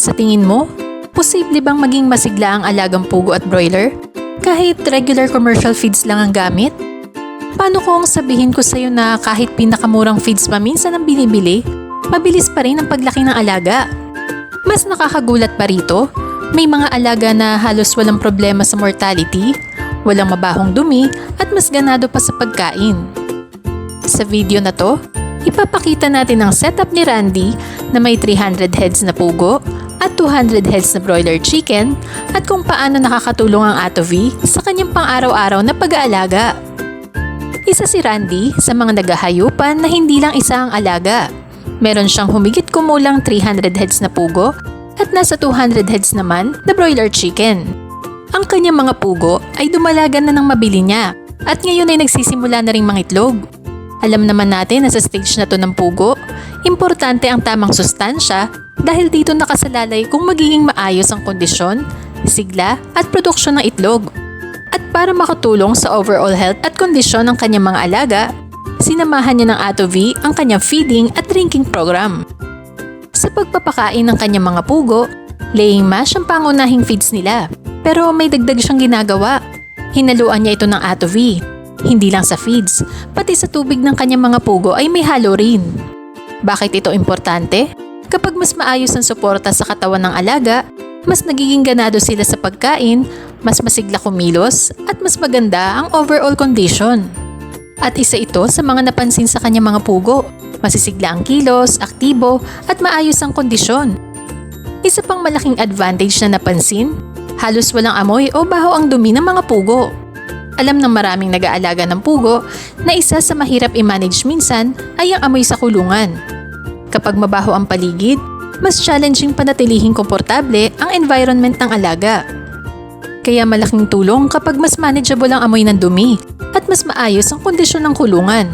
Sa tingin mo, posible bang maging masigla ang alagang pugo at broiler kahit regular commercial feeds lang ang gamit? Paano kung sabihin ko sa'yo na kahit pinakamurang feeds pa minsan ang binibili, mabilis pa rin ang paglaki ng alaga? Mas nakakagulat pa rito, may mga alaga na halos walang problema sa mortality, walang mabahong dumi at mas ganado pa sa pagkain. Sa video na to, ipapakita natin ang setup ni Randy na may 300 heads na pugo at 200 heads na broiler chicken at kung paano nakakatulong ang Attovy sa kanyang pang-araw-araw na pag-aalaga. Isa si Randy sa mga nagahayupan na hindi lang isa ang alaga. Meron siyang humigit kumulang 300 heads na pugo at nasa 200 heads naman na broiler chicken. Ang kanyang mga pugo ay dumalagan na ng mabili niya at ngayon ay nagsisimula na ring mangitlog. Alam naman natin na sa stage na to ng pugo, importante ang tamang sustansya dahil dito nakasalalay kung magiging maayos ang kondisyon, sigla at produksyon ng itlog. At para makatulong sa overall health at kondisyon ng kanyang mga alaga, sinamahan niya ng Attovy ang kanyang feeding at drinking program. Sa pagpapakain ng kanyang mga pugo, laying mash ang pangunahing feeds nila. Pero may dagdag siyang ginagawa. Hinaluan niya ito ng Attovy. Hindi lang sa feeds, pati sa tubig ng kanyang mga pugo ay may halo rin. Bakit ito importante? Kapag mas maayos ang suporta sa katawan ng alaga, mas nagiging ganado sila sa pagkain, mas masigla kumilos, at mas maganda ang overall condition. At isa ito sa mga napansin sa kanyang mga pugo. Masisigla ang kilos, aktibo, at maayos ang kondisyon. Isa pang malaking advantage na napansin, halos walang amoy o baho ang dumi ng mga pugo. Alam ng maraming nag-aalaga ng pugo na isa sa mahirap i-manage minsan ay ang amoy sa kulungan. Kapag mabaho ang paligid, mas challenging panatilihing komportable ang environment ng alaga. Kaya malaking tulong kapag mas manageable ang amoy ng dumi at mas maayos ang kondisyon ng kulungan.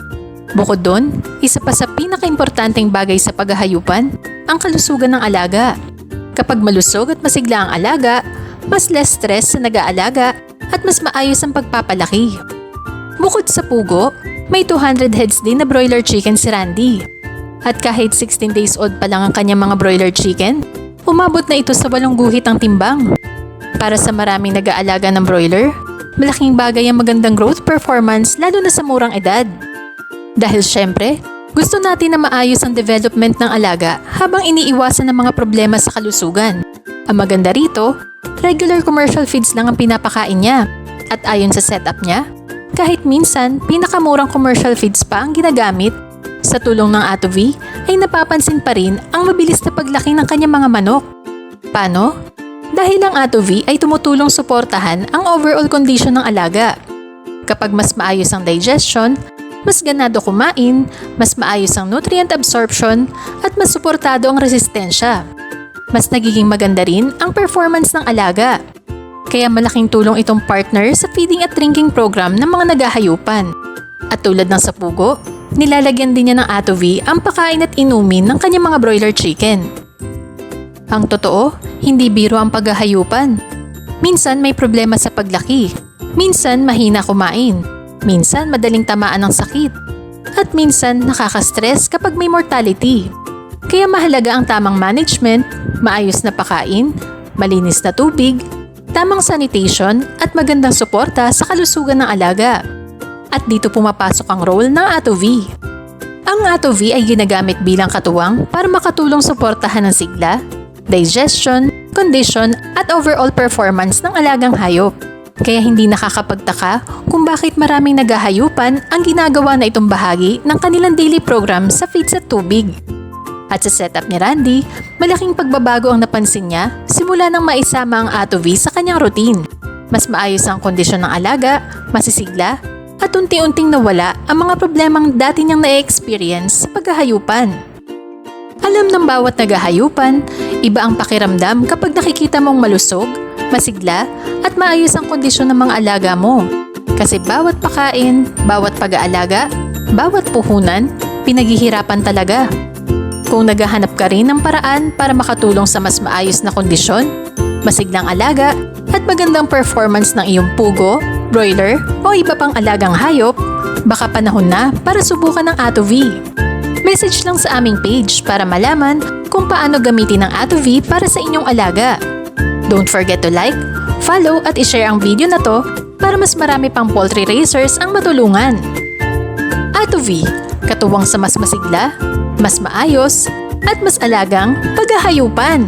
Bukod doon, isa pa sa pinaka-importanteng bagay sa paghahayupan, ang kalusugan ng alaga. Kapag malusog at masigla ang alaga, mas less stress sa nag-aalaga at mas maayos ang pagpapalaki. Bukod sa pugo, may 200 heads din na broiler chicken si Randy. At kahit 16 days old pa lang ang kanyang mga broiler chicken, umabot na ito sa 8 guhit ang timbang. Para sa maraming nag-aalaga ng broiler, malaking bagay ang magandang growth performance lalo na sa murang edad. Dahil syempre, gusto natin na maayos ang development ng alaga habang iniiwasan ang mga problema sa kalusugan. Ang maganda rito, regular commercial feeds lang ang pinapakain niya. At ayon sa setup niya, kahit minsan pinakamurang commercial feeds pa ang ginagamit, sa tulong ng Attovy ay napapansin pa rin ang mabilis na paglaki ng kanyang mga manok. Paano? Dahil ang Attovy ay tumutulong suportahan ang overall condition ng alaga. Kapag mas maayos ang digestion, mas ganado kumain, mas maayos ang nutrient absorption at mas suportado ang resistensya. Mas nagiging maganda rin ang performance ng alaga. Kaya malaking tulong itong partner sa feeding at drinking program ng mga nagahayupan. At tulad ng sa pugo, nilalagyan din niya ng Attovy ang pakain at inumin ng kanyang mga broiler chicken. Ang totoo, hindi biro ang paghahayupan. Minsan may problema sa paglaki, minsan mahina kumain, minsan madaling tamaan ng sakit, at minsan nakaka-stress kapag may mortality. Kaya mahalaga ang tamang management, maayos na pakain, malinis na tubig, tamang sanitation at magandang suporta sa kalusugan ng alaga. At dito pumapasok ang role ng Attovy. Ang Attovy ay ginagamit bilang katuwang para makatulong suportahan ng sigla, digestion, condition at overall performance ng alagang hayop. Kaya hindi nakakapagtaka kung bakit maraming nagahayupan ang ginagawa na itong bahagi ng kanilang daily program sa feeds at tubig. At sa setup ni Randy, malaking pagbabago ang napansin niya simula nang maisama ang Attovy sa kanyang routine. Mas maayos ang kondisyon ng alaga, masisigla, at unti-unting nawala ang mga problemang dati niyang na-experience sa paghahayupan. Alam ng bawat nagahayupan, iba ang pakiramdam kapag nakikita mong malusog, masigla, at maayos ang kondisyon ng mga alaga mo. Kasi bawat pakain, bawat pag-aalaga, bawat puhunan, pinaghihirapan talaga. Kung naghahanap ka rin ng paraan para makatulong sa mas maayos na kondisyon, masiglang alaga, at magandang performance ng iyong pugo, broiler o iba pang alagang hayop, baka panahon na para subukan ng Attovy. Message lang sa aming page para malaman kung paano gamitin ang Attovy para sa inyong alaga. Don't forget to like, follow at ishare ang video na to para mas marami pang poultry raisers ang matulungan. Attovy, katuwang sa mas masigla, mas maayos, at mas alagang paghahayupan.